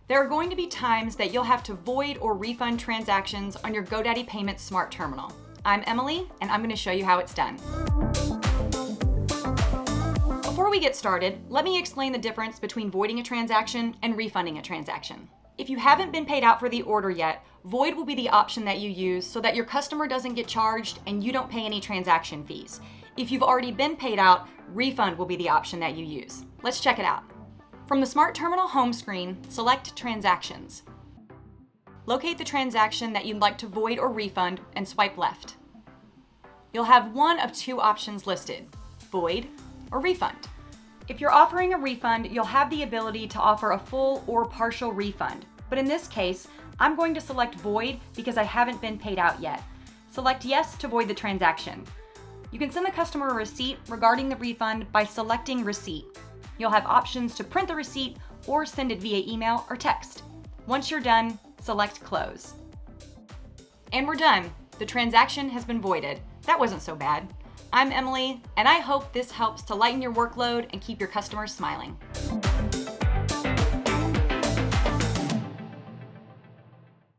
There are going to be times that you'll have to void or refund transactions on your GoDaddy Payments Smart Terminal. I'm Emily, and I'm going to show you how it's done. Before we get started, let me explain the difference between voiding a transaction and refunding a transaction. If you haven't been paid out for the order yet, void will be the option that you use so that your customer doesn't get charged and you don't pay any transaction fees. If you've already been paid out, refund will be the option that you use. Let's check it out. From the Smart Terminal home screen, select Transactions. Locate the transaction that you'd like to void or refund and swipe left. You'll have one of two options listed, void or refund. If you're offering a refund, you'll have the ability to offer a full or partial refund. But in this case, I'm going to select void because I haven't been paid out yet. Select yes to void the transaction. You can send the customer a receipt regarding the refund by selecting receipt. You'll have options to print the receipt or send it via email or text. Once you're done, select close. And we're done. The transaction has been voided. That wasn't so bad. I'm Emily, and I hope this helps to lighten your workload and keep your customers smiling.